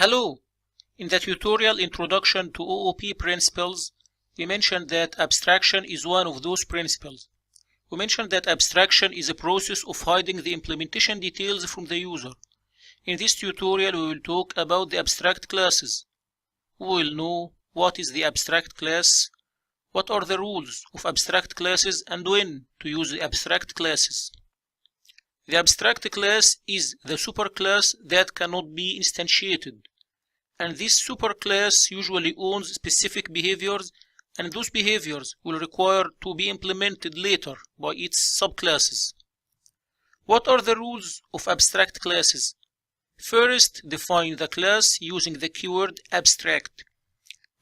Hello! In the tutorial Introduction to OOP Principles, we mentioned that abstraction is one of those principles. We mentioned that abstraction is a process of hiding the implementation details from the user. In this tutorial, we will talk about the abstract classes. We will know what is the abstract class, what are the rules of abstract classes, and when to use the abstract classes. The abstract class is the superclass that cannot be instantiated. And this superclass usually owns specific behaviors, and those behaviors will require to be implemented later by its subclasses. What are the rules of abstract classes? First, define the class using the keyword abstract,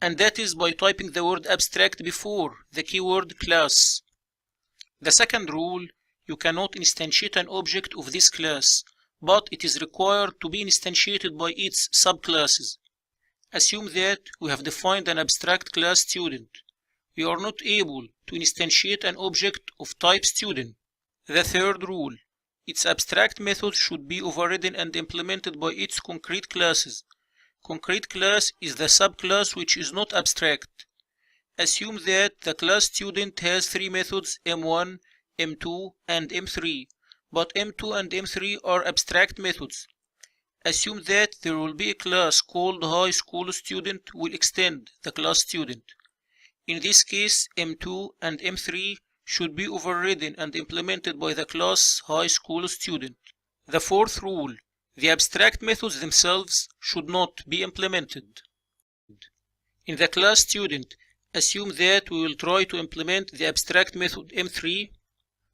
and that is by typing the word abstract before the keyword class. The second rule, you cannot instantiate an object of this class, but it is required to be instantiated by its subclasses. Assume that we have defined an abstract class student. We are not able to instantiate an object of type student. The third rule, its abstract methods should be overridden and implemented by its concrete classes. Concrete class is the subclass which is not abstract. Assume that the class student has three methods M1, M2, and M3, but M2 and M3 are abstract methods. Assume that there will be a class called high school student will extend the class student. In this case, M2 and M3 should be overridden and implemented by the class high school student. The fourth rule, the abstract methods themselves should not be implemented. In the class student, assume that we will try to implement the abstract method M3.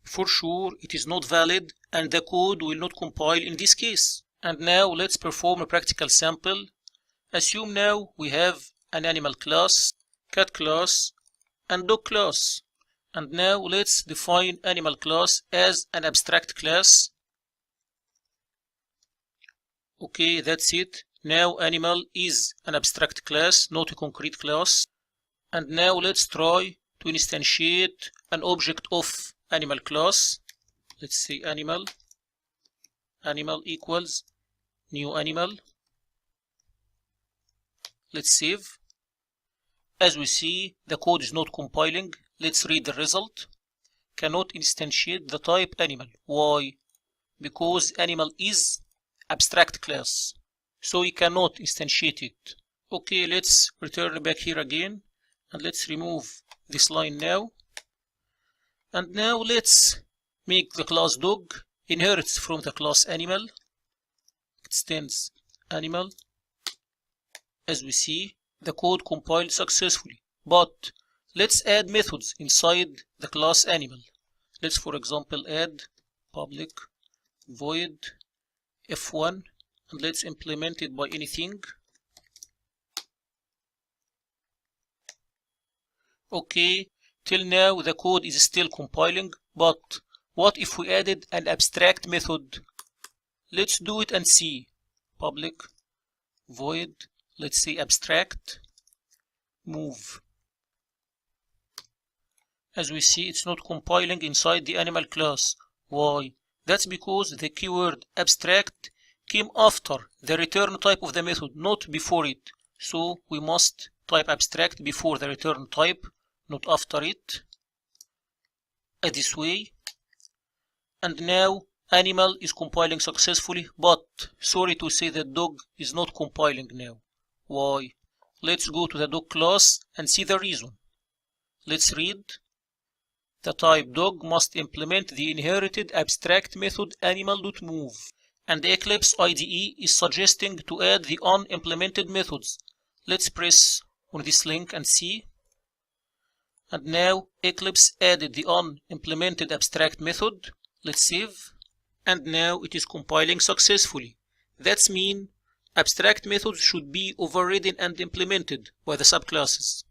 For sure, it is not valid and the code will not compile in this case. And now let's perform a practical sample. Assume now we have an animal class, cat class, and dog class. And now let's define animal class as an abstract class. Okay, that's it. Now animal is an abstract class, not a concrete class. And now let's try to instantiate an object of animal class. Let's say animal equals new animal. Let's save. As we see, the code is not compiling. Let's read the result. Cannot instantiate the type animal. Why? Because animal is abstract class, so we cannot instantiate it. Okay, let's return back here again, and let's remove this line now. And now let's make the class dog inherits from the class animal. Extends animal. As we see, the code compiled successfully, but let's add methods inside the class animal. Let's, for example, add public void f1, and let's implement it by anything. Okay, till now the code is still compiling, but what if we added an abstract method? Let's do it and see. Public void, let's say abstract move. As we see, it's not compiling inside the animal class. Why? That's because the keyword abstract came after the return type of the method, not before it. So we must type abstract before the return type, not after it. This way. And now animal is compiling successfully, but sorry to say that dog is not compiling now. Why? Let's go to the dog class and see the reason. Let's read. The type dog must implement the inherited abstract method animal.move, and the Eclipse IDE is suggesting to add the unimplemented methods. Let's press on this link and see. And now Eclipse added the unimplemented abstract method. Let's save. And now it is compiling successfully. That's mean abstract methods should be overridden and implemented by the subclasses.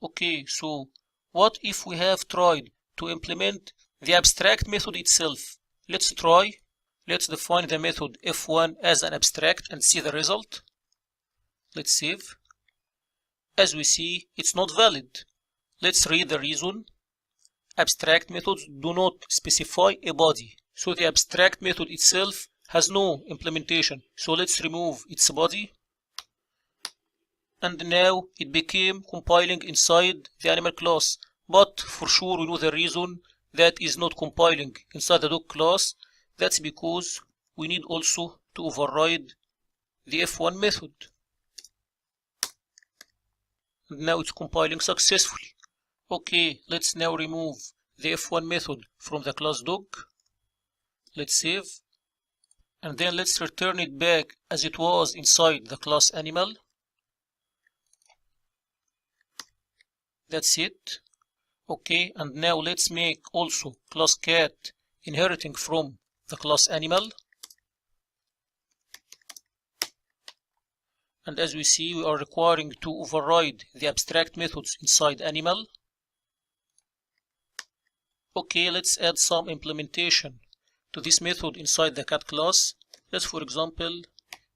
Okay, so what if we have tried to implement the abstract method itself? Let's try. Let's define the method f1 as an abstract and see the result. Let's save. As we see, it's not valid. Let's read the reason. Abstract methods do not specify a body, so the abstract method itself has no implementation. So let's remove its body. and now it became compiling inside the animal class. But for sure we know the reason that is not compiling inside the dog class. That's because we need also to override the F1 method. And now it's compiling successfully. Okay, let's now remove the F1 method from the class dog. Let's save. And then let's return it back as it was inside the class animal. That's it. Okay, and now let's make also class cat inheriting from the class animal. And as we see, we are requiring to override the abstract methods inside animal. Okay, let's add some implementation to this method inside the cat class. Let's, for example,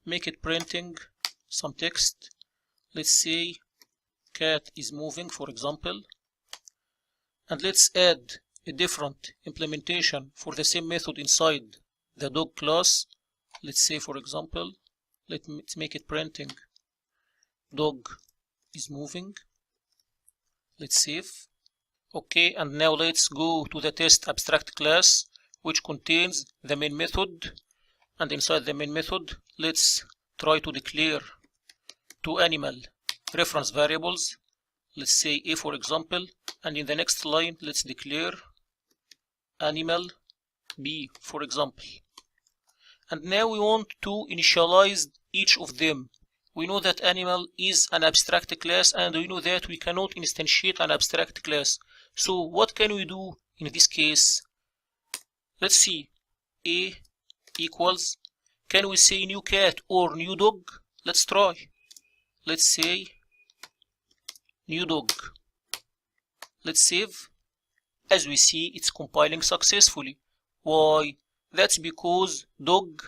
make it printing some text. Let's say cat is moving, for example. And let's add a different implementation for the same method inside the dog class. Let's say, for example, let's make it printing dog is moving. Let's save. Okay, and now let's go to the test abstract class, which contains the main method. And inside the main method, let's try to declare two animal reference variables. Let's say A, for example, and in the next line let's declare animal B, for example. And now we want to initialize each of them. We know that animal is an abstract class, and we know that we cannot instantiate an abstract class. So what can we do in this case? Let's see. A equals, can we say new cat or new dog? Let's try. Let's say new dog. Let's save. As we see, it's compiling successfully. Why? That's because dog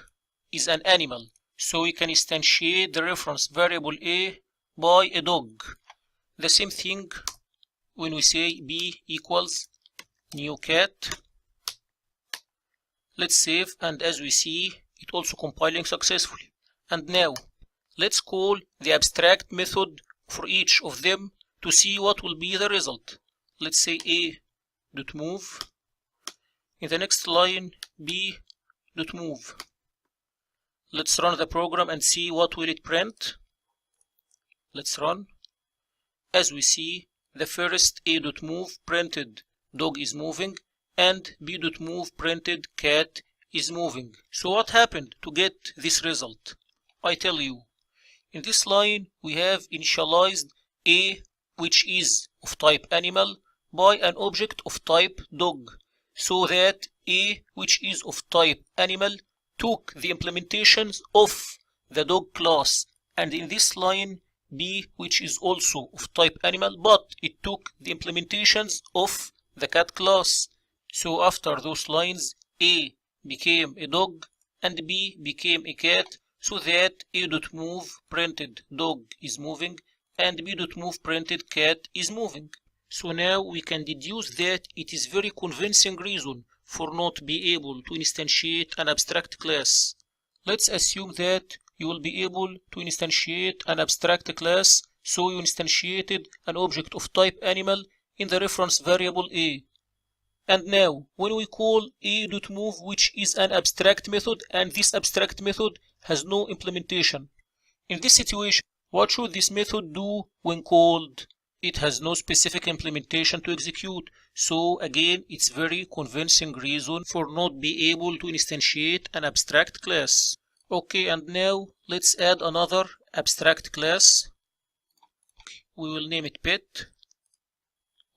is an animal, so we can instantiate the reference variable A by a dog. The same thing when we say B equals new cat. Let's save, and as we see, it also compiling successfully. And now let's call the abstract method for each of them to see what will be the result. Let's say A.move. In the next line, B.move. Let's run the program and see what will it print. Let's run. As we see, the first A.move printed dog is moving, and B.move printed cat is moving. So what happened to get this result? I tell you. In this line, we have initialized A, which is of type animal, by an object of type dog, so that A, which is of type animal, took the implementations of the dog class, and in this line B, which is also of type animal, but it took the implementations of the cat class. So after those lines, A became a dog and B became a cat, so that A.move printed dog is moving and B.move printed cat is moving. So now we can deduce that it is very convincing reason for not be able to instantiate an abstract class. Let's assume that you will be able to instantiate an abstract class, so you instantiated an object of type animal in the reference variable A. And now, when we call A.move, which is an abstract method, and this abstract method has no implementation. In this situation, what should this method do when called? It has no specific implementation to execute, so again it's very convincing reason for not be able to instantiate an abstract class. Okay, and now let's add another abstract class. Okay, we will name it pet.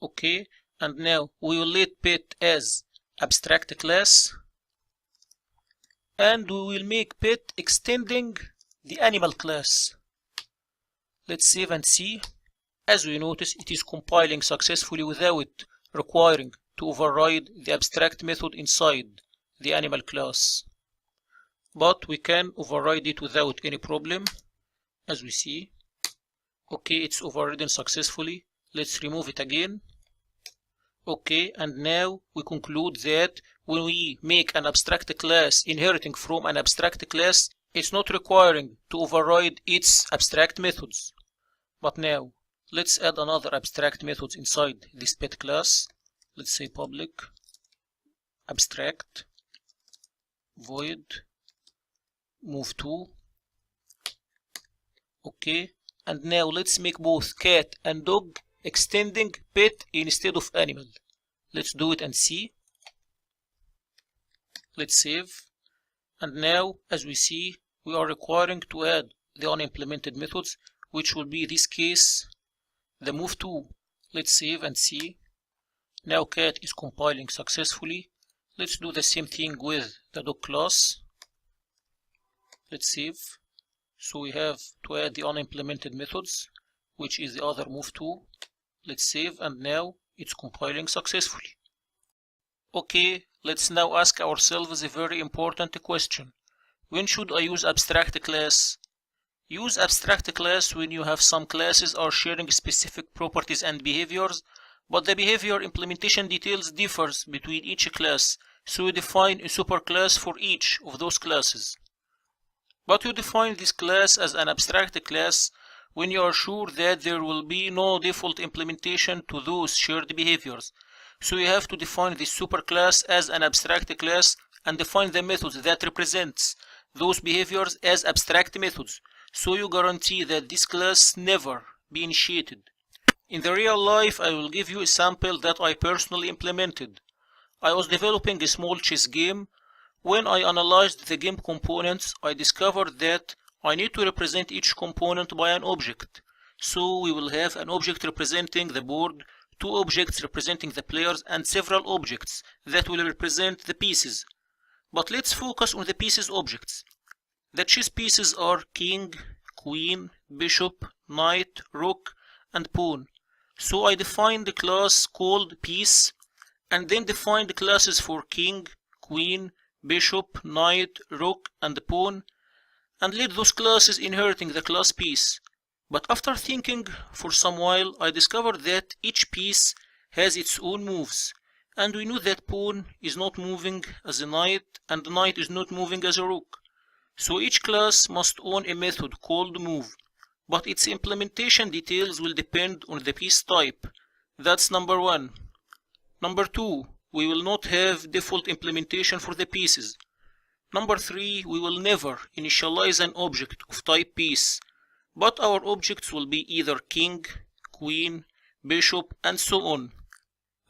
Okay, and now we will let pet as abstract class, and we will make pet extending the animal class. Let's save and see. As we notice, it is compiling successfully without requiring to override the abstract method inside the animal class. But we can override it without any problem, as we see. Okay, it's overridden successfully. Let's remove it again. Okay, and now we conclude that when we make an abstract class inheriting from an abstract class, it's not requiring to override its abstract methods. But now let's add another abstract method inside this pet class. Let's say public abstract void move2. Okay, and now let's make both cat and dog extending pet instead of animal. Let's do it and see. Let's save. And now, as we see, we are requiring to add the unimplemented methods, which will be this case the move2. Let's save and see. Now cat is compiling successfully. Let's do the same thing with the dog class. Let's save. So we have to add the unimplemented methods, which is the other move2. Let's save, and now it's compiling successfully. Okay, let's now ask ourselves a very important question. When should I use abstract class? Use abstract class when you have some classes are sharing specific properties and behaviors, but the behavior implementation details differs between each class, so you define a superclass for each of those classes. But you define this class as an abstract class when you are sure that there will be no default implementation to those shared behaviors. So you have to define this superclass as an abstract class and define the methods that represents those behaviors as abstract methods, so you guarantee that this class never be initiated. In the real life, I will give you a sample that I personally implemented. I was developing a small chess game. When I analyzed the game components, I discovered that I need to represent each component by an object. So we will have an object representing the board, two objects representing the players, and several objects that will represent the pieces. But let's focus on the pieces objects. The chess pieces are king, queen, bishop, knight, rook, and pawn. So I defined the class called piece, and then defined the classes for king, queen, bishop, knight, rook, and pawn, and let those classes inheriting the class piece. But after thinking for some while, I discovered that each piece has its own moves, and we know that pawn is not moving as a knight, and the knight is not moving as a rook. So each class must own a method called move, but its implementation details will depend on the piece type. That's number one. Number two, we will not have default implementation for the pieces. Number three, we will never initialize an object of type piece, but our objects will be either king, queen, bishop, and so on.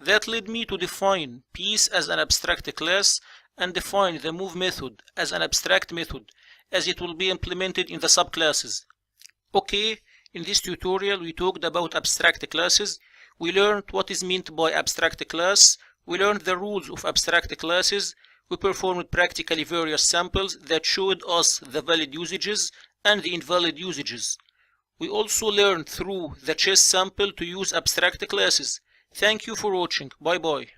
That led me to define piece as an abstract class and define the move method as an abstract method, as it will be implemented in the subclasses. Okay, in this tutorial we talked about abstract classes. We learned what is meant by abstract class. We learned the rules of abstract classes. We performed practically various samples that showed us the valid usages and the invalid usages. We also learned through the chess sample to use abstract classes. Thank you for watching. Bye bye.